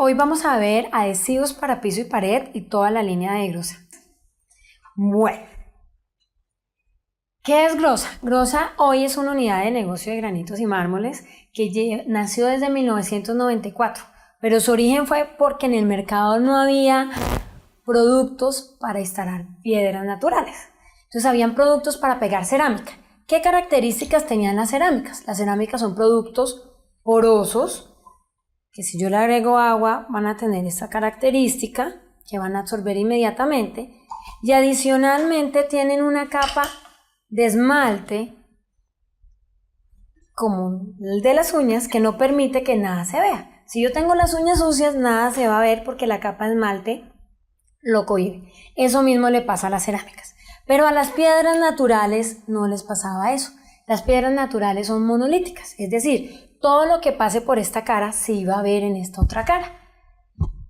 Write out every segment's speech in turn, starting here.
Hoy vamos a ver adhesivos para piso y pared y toda la línea de Grosa. Bueno, ¿qué es Grosa? Grosa hoy es una unidad de negocio de granitos y mármoles que nació desde 1994, pero su origen fue porque en el mercado no había productos para instalar piedras naturales. Entonces habían productos para pegar cerámica. ¿Qué características tenían las cerámicas? Las cerámicas son productos porosos que si yo le agrego agua van a tener esta característica que van a absorber inmediatamente y adicionalmente tienen una capa de esmalte como el de las uñas que no permite que nada se vea. Si yo tengo las uñas sucias nada se va a ver porque la capa de esmalte lo cohíbe. Eso mismo le pasa a las cerámicas. Pero a las piedras naturales no les pasaba eso. Las piedras naturales son monolíticas, es decir, todo lo que pase por esta cara se iba a ver en esta otra cara.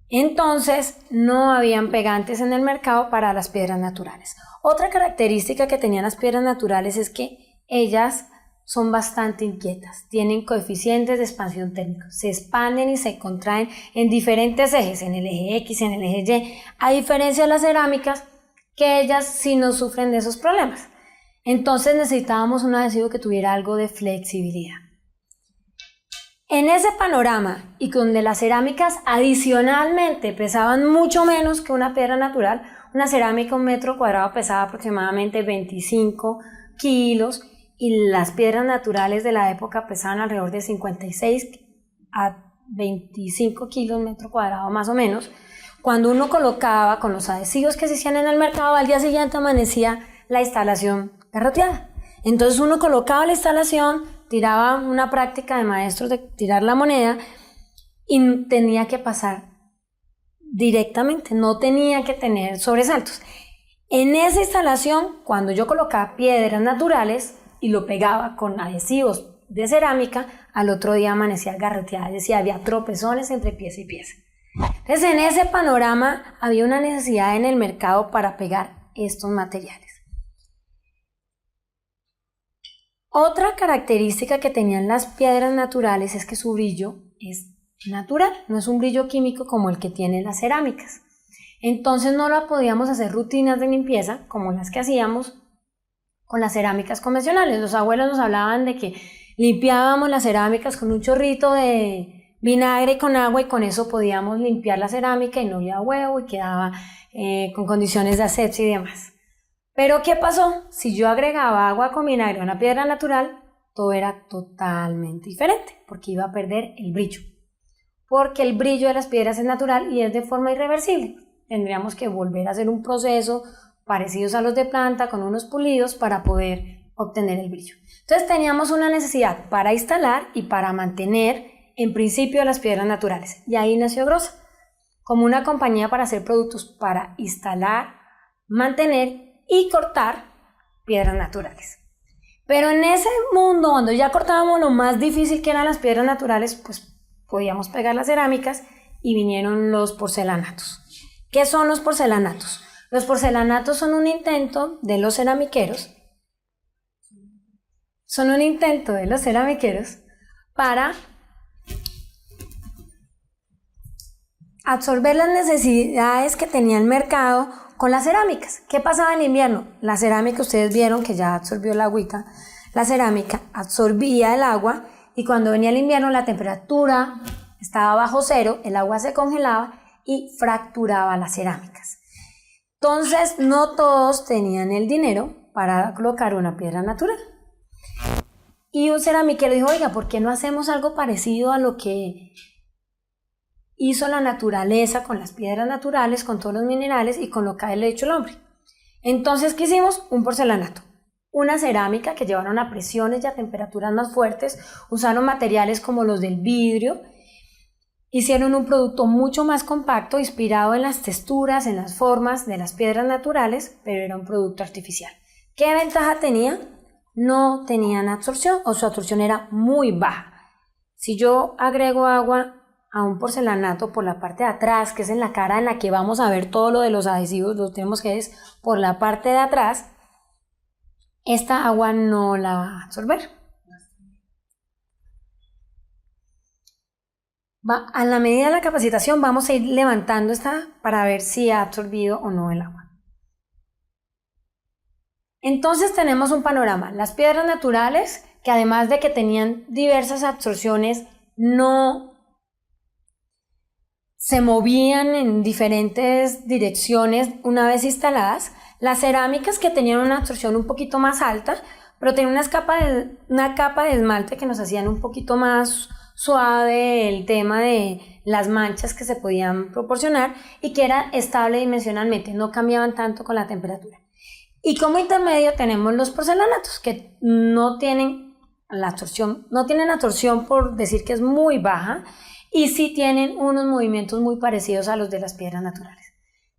Entonces no habían pegantes en el mercado para las piedras naturales. Otra característica que tenían las piedras naturales es que ellas son bastante inquietas, tienen coeficientes de expansión térmicos, se expanden y se contraen en diferentes ejes, en el eje X, en el eje Y, a diferencia de las cerámicas que ellas sí no sufren de esos problemas. Entonces necesitábamos un adhesivo que tuviera algo de flexibilidad. En ese panorama y donde las cerámicas adicionalmente pesaban mucho menos que una piedra natural, una cerámica 1 metro cuadrado pesaba aproximadamente 25 kilos y las piedras naturales de la época pesaban alrededor de 56 a 25 kilos metro cuadrado más o menos. Cuando uno colocaba con los adhesivos que se hacían en el mercado, al día siguiente amanecía la instalación garroteada. Entonces uno colocaba la instalación, tiraba una práctica de maestros de tirar la moneda y tenía que pasar directamente, no tenía que tener sobresaltos. En esa instalación, cuando yo colocaba piedras naturales y lo pegaba con adhesivos de cerámica, al otro día amanecía garroteada, es decir, había tropezones entre pieza y pieza. Entonces en ese panorama había una necesidad en el mercado para pegar estos materiales. Otra característica que tenían las piedras naturales es que su brillo es natural, no es un brillo químico como el que tienen las cerámicas. Entonces no la podíamos hacer rutinas de limpieza como las que hacíamos con las cerámicas convencionales. Los abuelos nos hablaban de que limpiábamos las cerámicas con un chorrito de vinagre con agua y con eso podíamos limpiar la cerámica y no olía a huevo y quedaba con condiciones de asepsia y demás. Pero ¿qué pasó? Si yo agregaba agua con vinagre a una piedra natural, todo era totalmente diferente, porque iba a perder el brillo. Porque el brillo de las piedras es natural y es de forma irreversible. Tendríamos que volver a hacer un proceso parecido a los de planta, con unos pulidos, para poder obtener el brillo. Entonces teníamos una necesidad para instalar y para mantener, en principio, las piedras naturales. Y ahí nació Grosa, como una compañía para hacer productos para instalar, mantener y cortar piedras naturales. Pero en ese mundo donde ya cortábamos lo más difícil que eran las piedras naturales, pues podíamos pegar las cerámicas y vinieron los porcelanatos. ¿Qué son los porcelanatos? Los porcelanatos son un intento de los ceramiqueros, para absorber las necesidades que tenía el mercado con las cerámicas. ¿Qué pasaba en invierno? La cerámica, ustedes vieron que ya absorbió el agüita, la cerámica absorbía el agua y cuando venía el invierno la temperatura estaba bajo cero, el agua se congelaba y fracturaba las cerámicas. Entonces no todos tenían el dinero para colocar una piedra natural. Y un ceramiquero dijo, oiga, ¿por qué no hacemos algo parecido a lo que hizo la naturaleza con las piedras naturales, con todos los minerales y con lo que le ha hecho el hombre? Entonces, ¿qué hicimos? Un porcelanato, una cerámica que llevaron a presiones y a temperaturas más fuertes, usaron materiales como los del vidrio, hicieron un producto mucho más compacto, inspirado en las texturas, en las formas de las piedras naturales, pero era un producto artificial. ¿Qué ventaja tenía? No tenían absorción o su absorción era muy baja. Si yo agrego agua a un porcelanato por la parte de atrás, que es en la cara en la que vamos a ver todo lo de los adhesivos, lo tenemos que es por la parte de atrás, esta agua no la va a absorber. A la medida de la capacitación vamos a ir levantando esta para ver si ha absorbido o no el agua. Entonces tenemos un panorama. Las piedras naturales, que además de que tenían diversas absorciones, no se movían en diferentes direcciones una vez instaladas. Las cerámicas, que tenían una absorción un poquito más alta, pero tenían una capa de esmalte que nos hacían un poquito más suave el tema de las manchas que se podían proporcionar y que era estable dimensionalmente, no cambiaban tanto con la temperatura. Y como intermedio tenemos los porcelanatos, que no tienen absorción por decir que es muy baja, y sí tienen unos movimientos muy parecidos a los de las piedras naturales.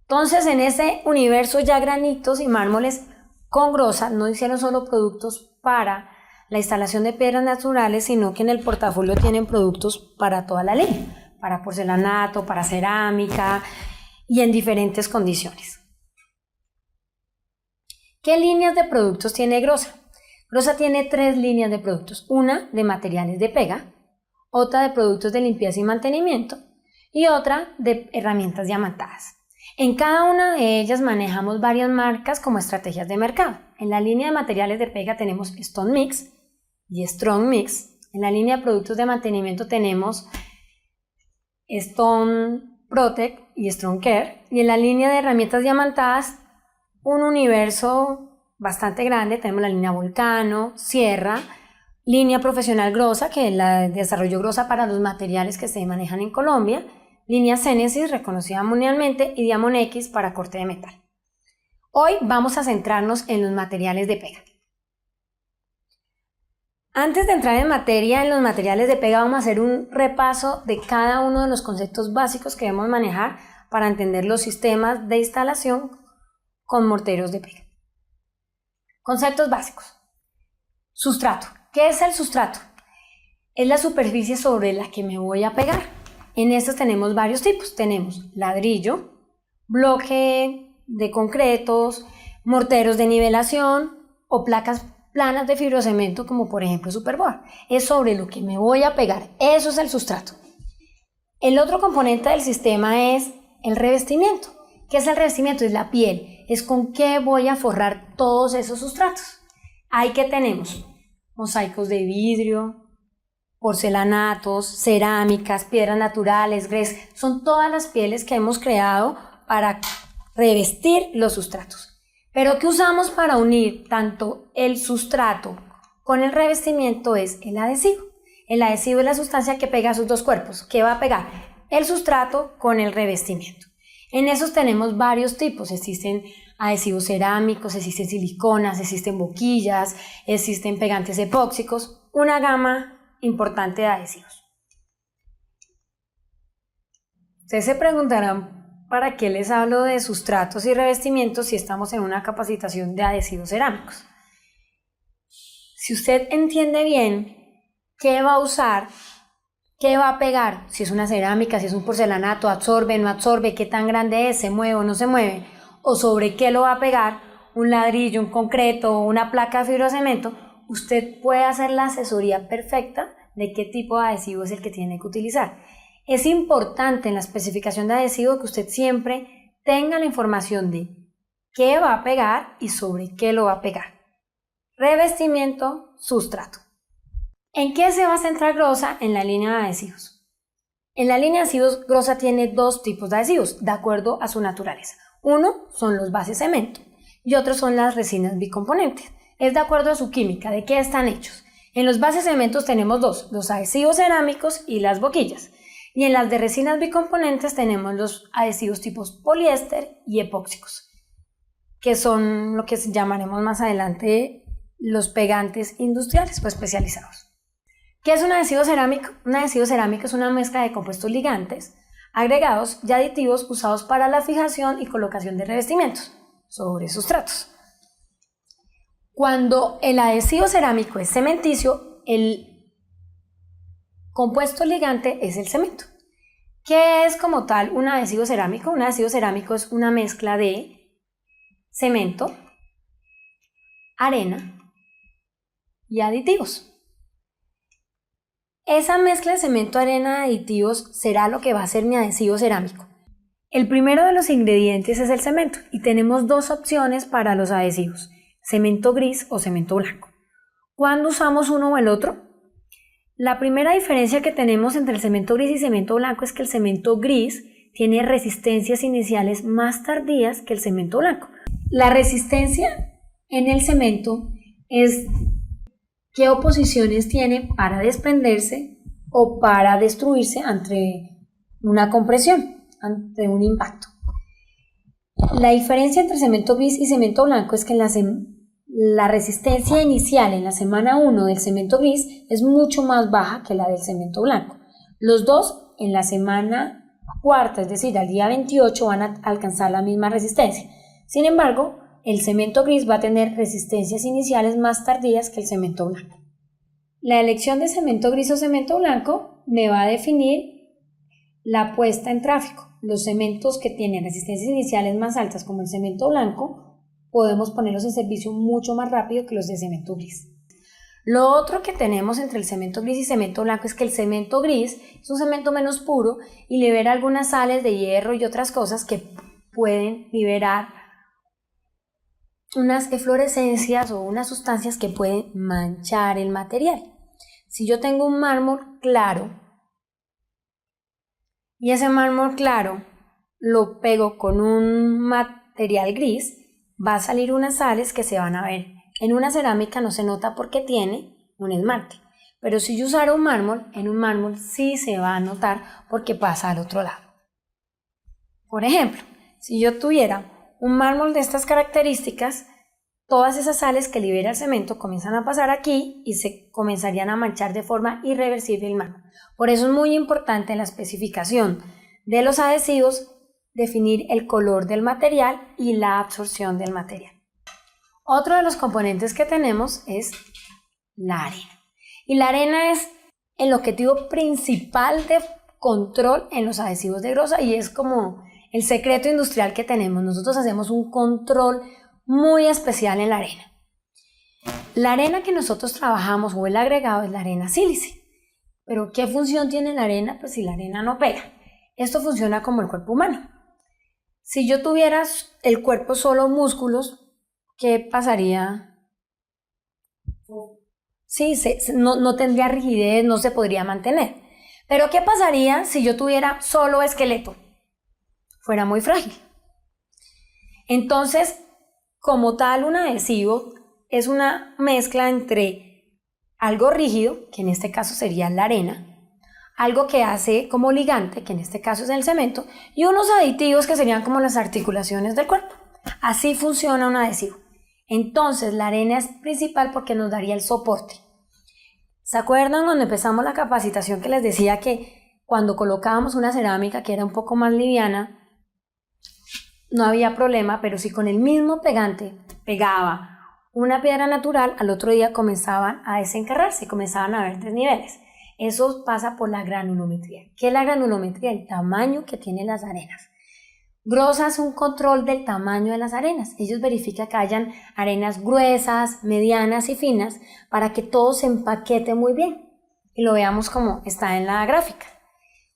Entonces, en ese universo ya granitos y mármoles con grosa no hicieron solo productos para la instalación de piedras naturales, sino que en el portafolio tienen productos para toda la línea, para porcelanato, para cerámica y en diferentes condiciones. ¿Qué líneas de productos tiene Grosa? Grosa tiene 3 líneas de productos, una de materiales de pega, otra de productos de limpieza y mantenimiento y otra de herramientas diamantadas. En cada una de ellas manejamos varias marcas como estrategias de mercado. En la línea de materiales de pega tenemos Stone Mix y Strong Mix. En la línea de productos de mantenimiento tenemos Stone Protect y Strong Care. Y en la línea de herramientas diamantadas, un universo bastante grande. Tenemos la línea Volcano, Sierra, línea profesional Grosa, que la desarrolló Grosa para los materiales que se manejan en Colombia, línea Genesis, reconocida mundialmente, y Diamond X para corte de metal. Hoy vamos a centrarnos en los materiales de pega. Antes de entrar en materia en los materiales de pega, vamos a hacer un repaso de cada uno de los conceptos básicos que debemos manejar para entender los sistemas de instalación con morteros de pega. Conceptos básicos. Sustrato. ¿Qué es el sustrato? Es la superficie sobre la que me voy a pegar. En estos tenemos varios tipos. Tenemos ladrillo, bloque de concretos, morteros de nivelación o placas planas de fibrocemento como por ejemplo Superboard. Es sobre lo que me voy a pegar. Eso es el sustrato. El otro componente del sistema es el revestimiento. ¿Qué es el revestimiento? Es la piel. Es con qué voy a forrar todos esos sustratos. Ahí que tenemos mosaicos de vidrio, porcelanatos, cerámicas, piedras naturales, grés. Son todas las pieles que hemos creado para revestir los sustratos. Pero ¿qué usamos para unir tanto el sustrato con el revestimiento? Es el adhesivo. El adhesivo es la sustancia que pega sus dos cuerpos. ¿Qué va a pegar? El sustrato con el revestimiento. En esos tenemos varios tipos. Existen adhesivos cerámicos, existen siliconas, existen boquillas, existen pegantes epóxicos, una gama importante de adhesivos. Ustedes se preguntarán para qué les hablo de sustratos y revestimientos si estamos en una capacitación de adhesivos cerámicos. Si usted entiende bien qué va a usar, qué va a pegar, si es una cerámica, si es un porcelanato, absorbe, no absorbe, qué tan grande es, se mueve o no se mueve, o sobre qué lo va a pegar, un ladrillo, un concreto o una placa de fibrocemento, usted puede hacer la asesoría perfecta de qué tipo de adhesivo es el que tiene que utilizar. Es importante en la especificación de adhesivo que usted siempre tenga la información de qué va a pegar y sobre qué lo va a pegar. Revestimiento, sustrato. ¿En qué se va a centrar Grosa en la línea de adhesivos? En la línea de adhesivos, Grosa tiene 2 tipos de adhesivos, de acuerdo a su naturaleza. Uno son los bases cemento y otros son las resinas bicomponentes. Es de acuerdo a su química, de qué están hechos. En los bases cementos tenemos 2, los adhesivos cerámicos y las boquillas. Y en las de resinas bicomponentes tenemos los adhesivos tipos poliéster y epóxicos, que son lo que llamaremos más adelante los pegantes industriales o especializados. ¿Qué es un adhesivo cerámico? Un adhesivo cerámico es una mezcla de compuestos ligantes, agregados y aditivos usados para la fijación y colocación de revestimientos sobre sustratos. Cuando el adhesivo cerámico es cementicio, el compuesto ligante es el cemento. ¿Qué es como tal un adhesivo cerámico? Un adhesivo cerámico es una mezcla de cemento, arena y aditivos. Esa mezcla de cemento, arena, de aditivos será lo que va a ser mi adhesivo cerámico. El primero de los ingredientes es el cemento y tenemos dos opciones para los adhesivos, cemento gris o cemento blanco. ¿Cuándo usamos uno o el otro? La primera diferencia que tenemos entre el cemento gris y cemento blanco es que el cemento gris tiene resistencias iniciales más tardías que el cemento blanco. La resistencia en el cemento es qué oposiciones tiene para desprenderse o para destruirse ante una compresión, ante un impacto. La diferencia entre cemento gris y cemento blanco es que la resistencia inicial en la semana 1 del cemento gris es mucho más baja que la del cemento blanco. Los dos en la semana cuarta, es decir, al día 28, van a alcanzar la misma resistencia. Sin embargo, el cemento gris va a tener resistencias iniciales más tardías que el cemento blanco. La elección de cemento gris o cemento blanco me va a definir la puesta en tráfico. Los cementos que tienen resistencias iniciales más altas, como el cemento blanco, podemos ponerlos en servicio mucho más rápido que los de cemento gris. Lo otro que tenemos entre el cemento gris y cemento blanco es que el cemento gris es un cemento menos puro y libera algunas sales de hierro y otras cosas que pueden liberar unas eflorescencias o unas sustancias que pueden manchar el material. Si yo tengo un mármol claro y ese mármol claro lo pego con un material gris, va a salir unas sales que se van a ver. En una cerámica no se nota porque tiene un esmalte, pero si yo usara un mármol, en un mármol sí se va a notar porque pasa al otro lado. Por ejemplo, si yo tuviera un mármol de estas características, todas esas sales que libera el cemento comienzan a pasar aquí y se comenzarían a manchar de forma irreversible el mármol. Por eso es muy importante en la especificación de los adhesivos definir el color del material y la absorción del material. Otro de los componentes que tenemos es la arena. Y la arena es el objetivo principal de control en los adhesivos de grosas y es como el secreto industrial que tenemos. Nosotros hacemos un control muy especial en la arena. La arena que nosotros trabajamos o el agregado es la arena sílice. Pero ¿qué función tiene la arena? Pues si la arena no pega. Esto funciona como el cuerpo humano. Si yo tuviera el cuerpo solo músculos, ¿qué pasaría? Sí, no tendría rigidez, no se podría mantener. Pero ¿qué pasaría si yo tuviera solo esqueleto? Fuera muy frágil. Entonces, como tal, un adhesivo es una mezcla entre algo rígido, que en este caso sería la arena, algo que hace como ligante, que en este caso es el cemento, y unos aditivos que serían como las articulaciones del cuerpo. Así funciona un adhesivo. Entonces, la arena es principal porque nos daría el soporte. ¿Se acuerdan cuando empezamos la capacitación que les decía que cuando colocábamos una cerámica que era un poco más liviana, no había problema, pero si con el mismo pegante pegaba una piedra natural, al otro día comenzaban a desencarrarse, comenzaban a haber desniveles? Eso pasa por la granulometría. ¿Qué es la granulometría? El tamaño que tienen las arenas. Grosa es un control del tamaño de las arenas. Ellos verifican que hayan arenas gruesas, medianas y finas para que todo se empaquete muy bien. Y lo veamos como está en la gráfica.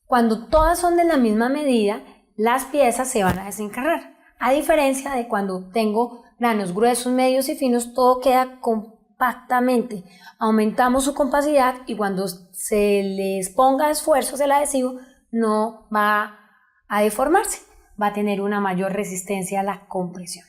Cuando todas son de la misma medida, las piezas se van a desencarrar. A diferencia de cuando tengo granos gruesos, medios y finos, todo queda compactamente. Aumentamos su compacidad y cuando se les ponga esfuerzos el adhesivo, no va a deformarse. Va a tener una mayor resistencia a la compresión.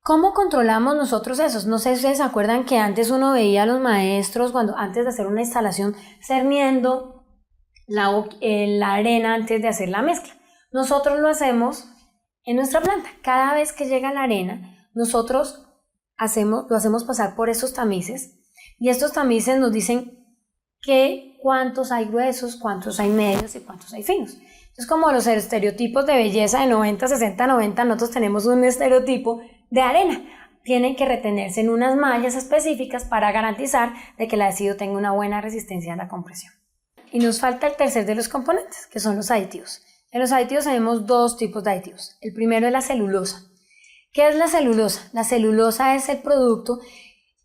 ¿Cómo controlamos nosotros esos? No sé si ustedes se acuerdan que antes uno veía a los maestros antes de hacer una instalación cerniendo la arena antes de hacer la mezcla. Nosotros lo hacemos en nuestra planta. Cada vez que llega la arena, nosotros lo hacemos pasar por estos tamices y estos tamices nos dicen cuántos hay gruesos, cuántos hay medios y cuántos hay finos. Entonces, como los estereotipos de belleza de 90, 60, 90, nosotros tenemos un estereotipo de arena. Tienen que retenerse en unas mallas específicas para garantizar de que el adhesivo tenga una buena resistencia a la compresión. Y nos falta el tercer de los componentes, que son los aditivos. En los aditivos tenemos dos tipos de aditivos. El primero es la celulosa. ¿Qué es la celulosa? La celulosa es el producto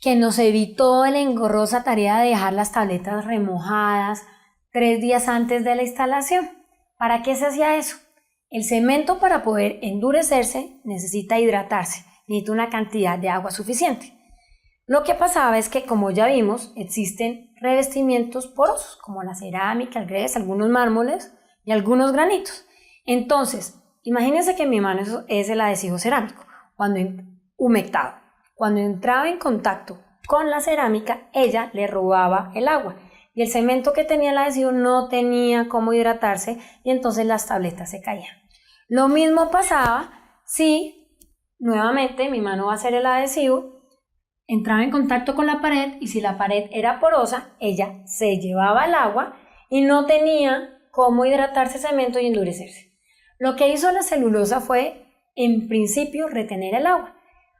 que nos evitó la engorrosa tarea de dejar las tabletas remojadas 3 días antes de la instalación. ¿Para qué se hacía eso? El cemento, para poder endurecerse, necesita hidratarse, necesita una cantidad de agua suficiente. Lo que pasaba es que, como ya vimos, existen revestimientos porosos, como la cerámica, el grés, algunos mármoles y algunos granitos. Entonces, imagínense que en mi mano es el adhesivo cerámico, humectado. Cuando entraba en contacto con la cerámica, ella le robaba el agua. Y el cemento que tenía el adhesivo no tenía cómo hidratarse y entonces las tabletas se caían. Lo mismo pasaba si, nuevamente, mi mano va a ser el adhesivo, entraba en contacto con la pared y si la pared era porosa, ella se llevaba el agua y no tenía cómo hidratarse el cemento y endurecerse. Lo que hizo la celulosa fue, en principio, retener el agua.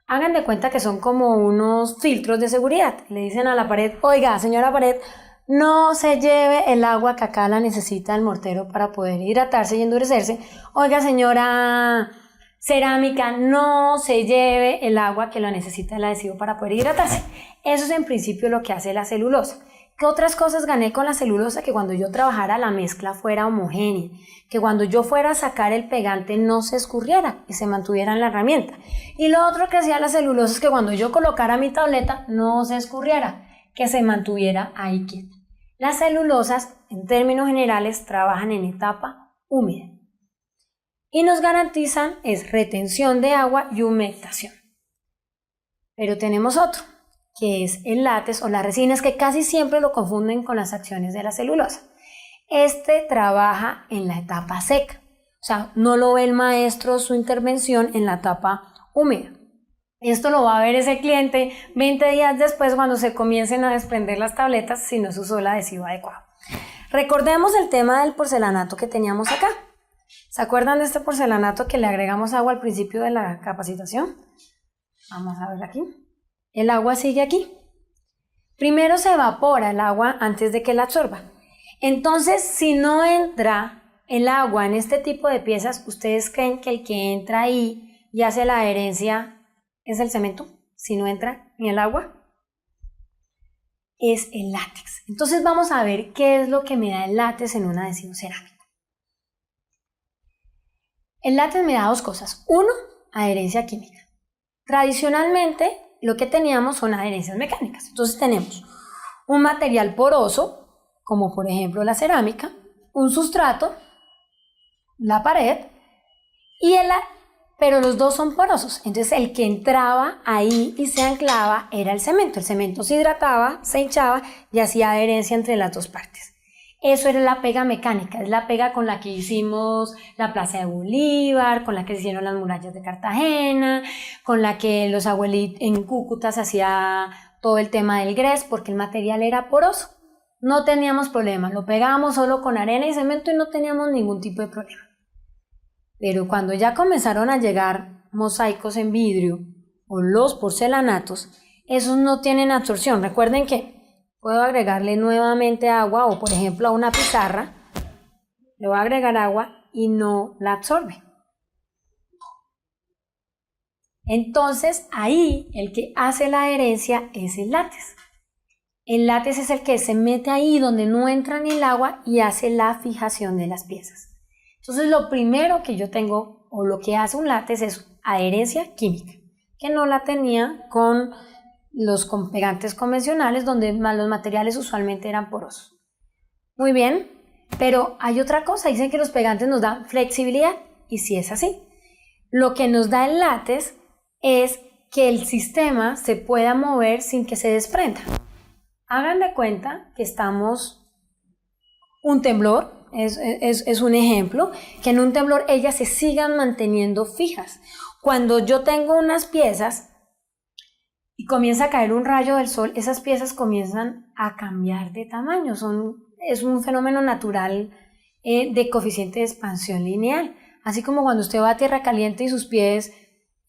Hagan de cuenta que son como unos filtros de seguridad. Le dicen a la pared: oiga, señora pared, no se lleve el agua que acá la necesita el mortero para poder hidratarse y endurecerse. Oiga, señora cerámica, no se lleve el agua que la necesita el adhesivo para poder hidratarse. Eso es en principio lo que hace la celulosa. ¿Qué otras cosas gané con la celulosa? Que cuando yo trabajara la mezcla fuera homogénea, que cuando yo fuera a sacar el pegante no se escurriera y se mantuviera en la herramienta. Y lo otro que hacía la celulosa es que cuando yo colocara mi tableta no se escurriera, que se mantuviera ahí quieta. Las celulosas, en términos generales, trabajan en etapa húmeda y nos garantizan retención de agua y humectación. Pero tenemos otro, que es el látex o las resinas, que casi siempre lo confunden con las acciones de la celulosa. Este trabaja en la etapa seca, o sea, no lo ve el maestro su intervención en la etapa húmeda. Esto lo va a ver ese cliente 20 días después, cuando se comiencen a desprender las tabletas si no se usó el adhesivo adecuado. Recordemos el tema del porcelanato que teníamos acá. ¿Se acuerdan de este porcelanato que le agregamos agua al principio de la capacitación? Vamos a ver aquí. El agua sigue aquí. Primero se evapora el agua antes de que la absorba. Entonces, si no entra el agua en este tipo de piezas, ¿ustedes creen que el que entra ahí y hace la adherencia es el cemento? Si no entra ni el agua, es el látex. Entonces vamos a ver qué es lo que me da el látex en un adhesivo cerámico. El látex me da dos cosas. Uno, adherencia química. Tradicionalmente lo que teníamos son adherencias mecánicas. Entonces tenemos un material poroso, como por ejemplo la cerámica, un sustrato, la pared, pero los dos son porosos. Entonces el que entraba ahí y se anclaba era el cemento. El cemento se hidrataba, se hinchaba y hacía adherencia entre las dos partes. Eso era la pega mecánica, es la pega con la que hicimos la Plaza de Bolívar, con la que se hicieron las murallas de Cartagena, con la que los abuelitos en Cúcuta se hacía todo el tema del grés, porque el material era poroso. No teníamos problema, lo pegábamos solo con arena y cemento y no teníamos ningún tipo de problema. Pero cuando ya comenzaron a llegar mosaicos en vidrio o los porcelanatos, esos no tienen absorción. Recuerden que puedo agregarle nuevamente agua, o por ejemplo a una pizarra le voy a agregar agua y no la absorbe. Entonces ahí el que hace la adherencia es el látex. El látex es el que se mete ahí donde no entra ni el agua y hace la fijación de las piezas. Entonces lo primero que yo tengo, o lo que hace un látex, es adherencia química, que no la tenía con los pegantes convencionales, donde los materiales usualmente eran porosos. Muy bien, pero hay otra cosa, dicen que los pegantes nos dan flexibilidad, y sí es así. Lo que nos da el látex es que el sistema se pueda mover sin que se desprenda. Hagan de cuenta que un temblor, es un ejemplo, que en un temblor ellas se sigan manteniendo fijas. Cuando yo tengo unas piezas y comienza a caer un rayo del sol, esas piezas comienzan a cambiar de tamaño. Es un fenómeno natural de coeficiente de expansión lineal. Así como cuando usted va a tierra caliente y sus pies,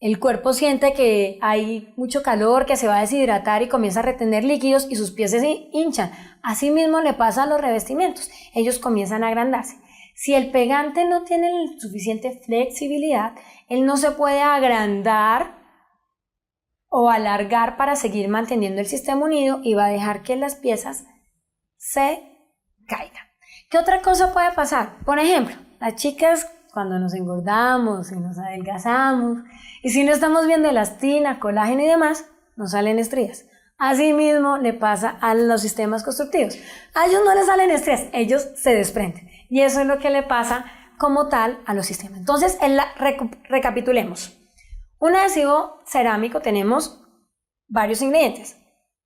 el cuerpo siente que hay mucho calor, que se va a deshidratar y comienza a retener líquidos y sus pies se hinchan. Así mismo le pasa a los revestimientos. Ellos comienzan a agrandarse. Si el pegante no tiene suficiente flexibilidad, él no se puede agrandar o alargar para seguir manteniendo el sistema unido y va a dejar que las piezas se caigan. ¿Qué otra cosa puede pasar? Por ejemplo, las chicas cuando nos engordamos y nos adelgazamos y si no estamos bien de elastina, colágeno y demás, nos salen estrías. Asimismo le pasa a los sistemas constructivos. A ellos no les salen estrías, ellos se desprenden. Y eso es lo que le pasa como tal a los sistemas. Entonces, recapitulemos. Un adhesivo cerámico tenemos varios ingredientes.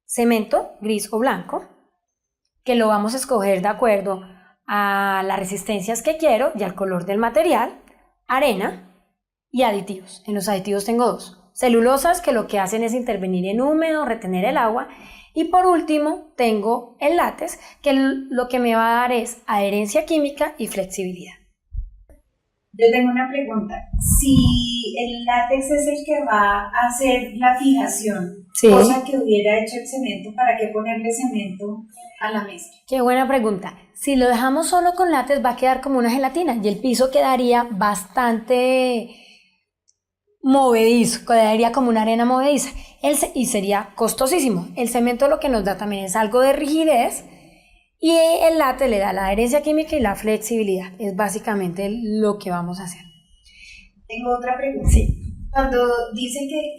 Cemento, gris o blanco, que lo vamos a escoger de acuerdo a las resistencias que quiero y al color del material. Arena y aditivos. En los aditivos tengo dos. Celulosas que lo que hacen es intervenir en húmedo, retener el agua. Y por último tengo el látex que lo que me va a dar es adherencia química y flexibilidad. Yo tengo una pregunta. Si el látex es el que va a hacer la fijación, sí, cosa que hubiera hecho el cemento, ¿para qué ponerle cemento a la mezcla? Qué buena pregunta. Si lo dejamos solo con látex va a quedar como una gelatina y el piso quedaría bastante movedizo, quedaría como una arena movediza y sería costosísimo. El cemento lo que nos da también es algo de rigidez y el látex le da la adherencia química y la flexibilidad. Es básicamente lo que vamos a hacer. Tengo otra pregunta. Sí. Cuando dice que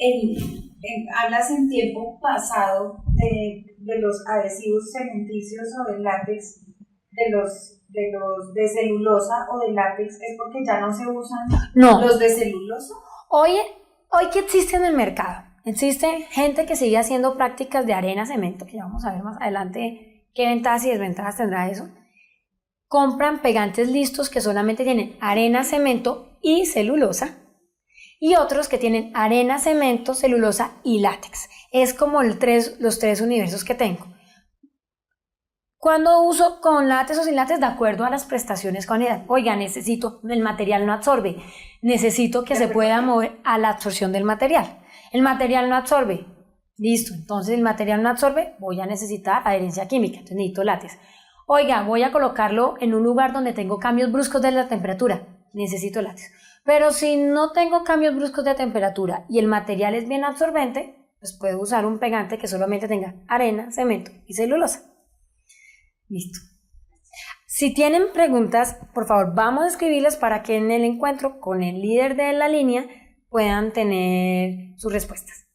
hablas en tiempo pasado de los adhesivos cementicios o del látex, de celulosa o de látex, ¿es porque ya no se usan los de celulosa? Hoy que existe en el mercado, existe gente que sigue haciendo prácticas de arena, cemento, que ya vamos a ver más adelante qué ventajas y desventajas tendrá eso. Compran pegantes listos que solamente tienen arena, cemento y celulosa, y otros que tienen arena, cemento, celulosa y látex. Es como los tres universos que tengo. Cuando uso con látex o sin látex, de acuerdo a las prestaciones con edad. Oiga, el material no absorbe, necesito que se pueda mover a la absorción del material. El material no absorbe, listo, entonces el material no absorbe, voy a necesitar adherencia química, entonces necesito látex. Oiga, voy a colocarlo en un lugar donde tengo cambios bruscos de la temperatura, necesito látex. Pero si no tengo cambios bruscos de temperatura y el material es bien absorbente, pues puedo usar un pegante que solamente tenga arena, cemento y celulosa. Listo. Si tienen preguntas, por favor, vamos a escribirlas para que en el encuentro con el líder de la línea puedan tener sus respuestas.